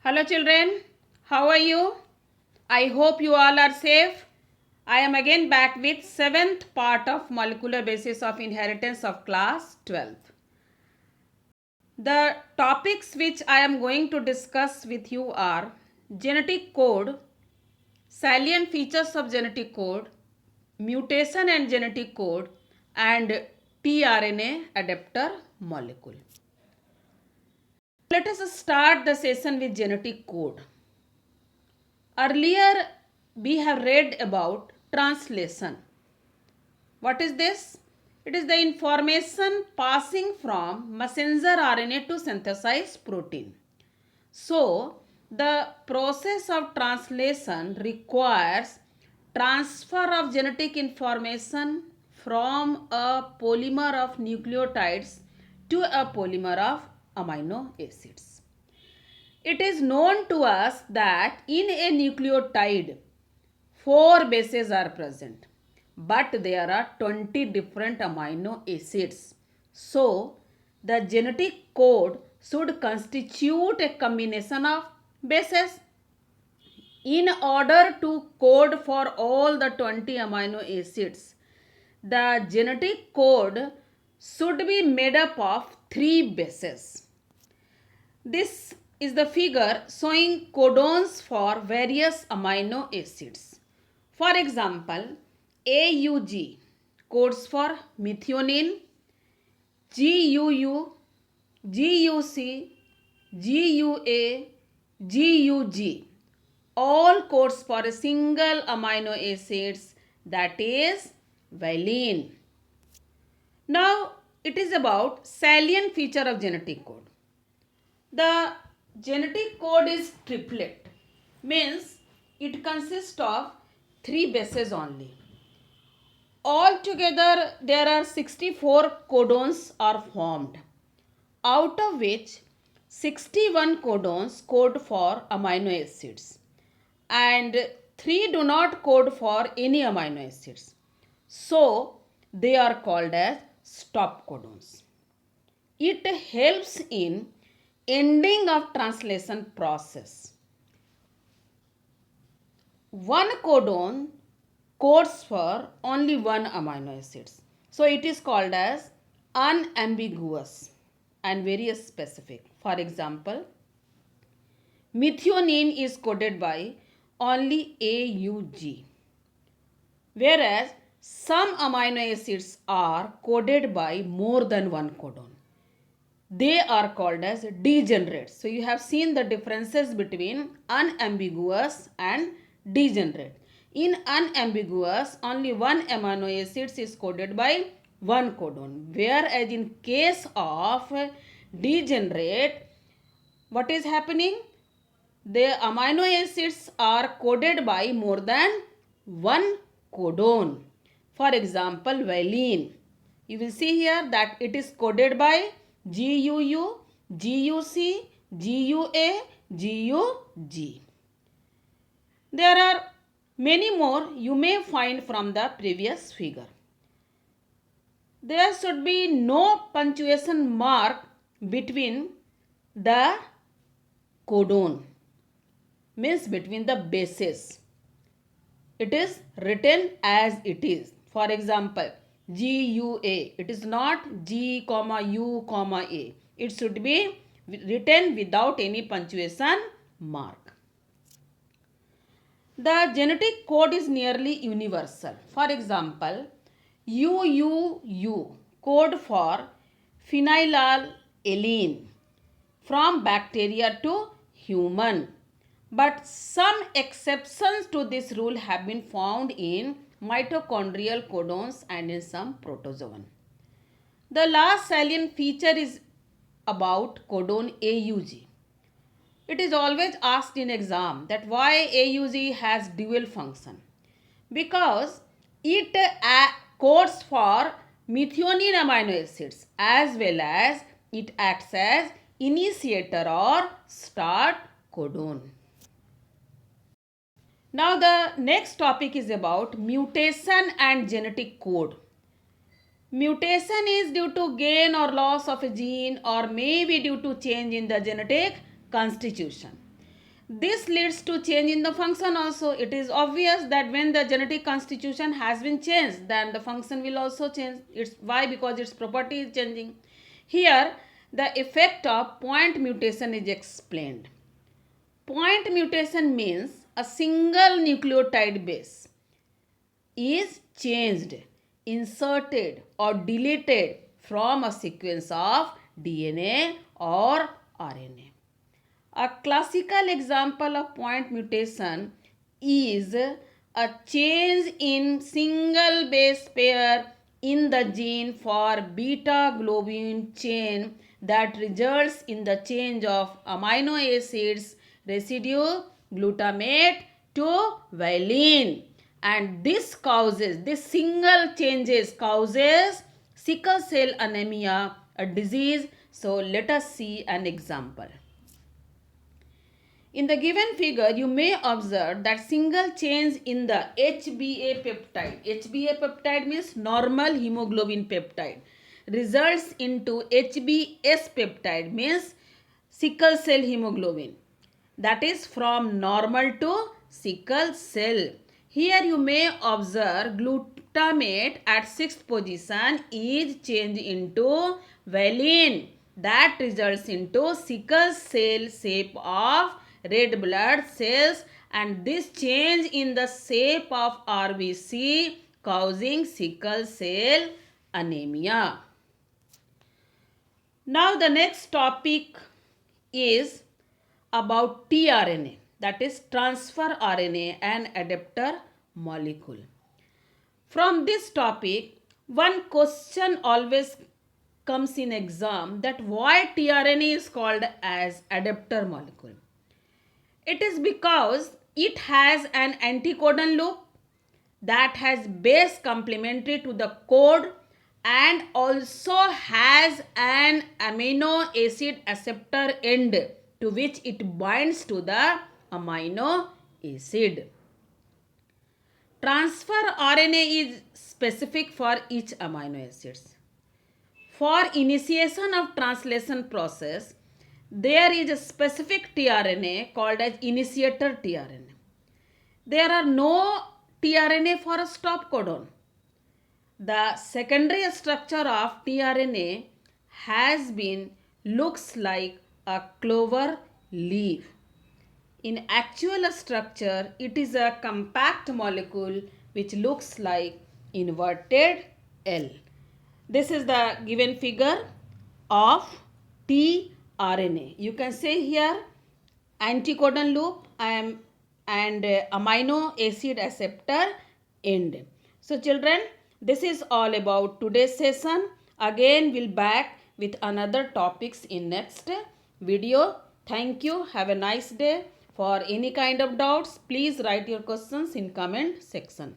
Hello children, how are you? I hope you all are safe. I am again back with 7th part of molecular basis of inheritance of class 12th. The topics which I am going to discuss with you are genetic code, salient features of genetic code, mutation and genetic code, and tRNA adapter molecule. Let us start the session with genetic code. Earlier, we have read about translation. What is this? It is the information passing from messenger RNA to synthesized protein. So, the process of translation requires transfer of genetic information from a polymer of nucleotides to a polymer of amino acids. It is known to us that in a nucleotide, 4 bases are present, but there are 20 different amino acids. So, the genetic code should constitute a combination of bases. In order to code for all the 20 amino acids, the genetic code should be made up of 3 bases. This is the figure showing codons for various amino acids. For example, AUG codes for methionine, GUU, GUC, GUA, GUG all codes for a single amino acids, that is valine. Now it is about salient feature of genetic code. The genetic code is triplet, means it consists of 3 bases only. Altogether, there are 64 codons are formed, out of which 61 codons code for amino acids and 3 do not code for any amino acids. So, they are called as stop codons. It helps in ending of translation process. One codon codes for only one amino acids. So it is called as unambiguous and very specific. For example, methionine is coded by only AUG, whereas some amino acids are coded by more than one codon. They are called as degenerate. So you have seen the differences between unambiguous and degenerate. In unambiguous, only one amino acid is coded by one codon, whereas in case of degenerate, what is happening? The amino acids are coded by more than one codon. For example, valine. You will see here that it is coded by GUU, GUC, GUA, GUG. There are many more you may find from the previous figure. There should be no punctuation mark between the codon, means between the bases. It is written as it is. For example, GUA. It is not G, U, A. It should be written without any punctuation mark. The genetic code is nearly universal. For example, UUU code for phenylalanine from bacteria to human. But some exceptions to this rule have been found in mitochondrial codons and in some protozoan. The last salient feature is about codon AUG. It is always asked in exam that why AUG has dual function. Because it codes for methionine amino acids as well as it acts as initiator or start codon. Now the next topic is about mutation and genetic code. Mutation is due to gain or loss of a gene or may be due to change in the genetic constitution. This leads to change in the function also. It is obvious that when the genetic constitution has been changed, then the function will also change. It's why? Because its property is changing. Here, the effect of point mutation is explained. Point mutation means a single nucleotide base is changed, inserted or deleted from a sequence of DNA or RNA. A classical example of point mutation is a change in single base pair in the gene for beta globin chain that results in the change of amino acids residue glutamate to valine, and this single changes causes sickle cell anemia, a disease. So let us see an example. In the given figure, you may observe that single change in the HbA peptide. HbA peptide means normal hemoglobin peptide. Results into HbS peptide means sickle cell hemoglobin. That is from normal to sickle cell. Here you may observe glutamate at 6th position is changed into valine. That results into sickle cell shape of red blood cells, and this change in the shape of RBC causing sickle cell anemia. Now the next topic is about tRNA, that is transfer RNA and adapter molecule. From this topic, one question always comes in exam, that why tRNA is called as adapter molecule. It is because it has an anticodon loop that has base complementary to the code and also has an amino acid acceptor end to which it binds to the amino acid. Transfer RNA is specific for each amino acids. For initiation of translation process, there is a specific tRNA called as initiator tRNA. There are no tRNA for a stop codon. The secondary structure of tRNA looks like a clover leaf. In actual structure, it is a compact molecule which looks like inverted L. This is the given figure of tRNA. You can say here anticodon loop and amino acid acceptor end. So children, this is all about today's session. Again, we'll back with another topics in next video. Thank you. Have a nice day. For any kind of doubts, please write your questions in comment section.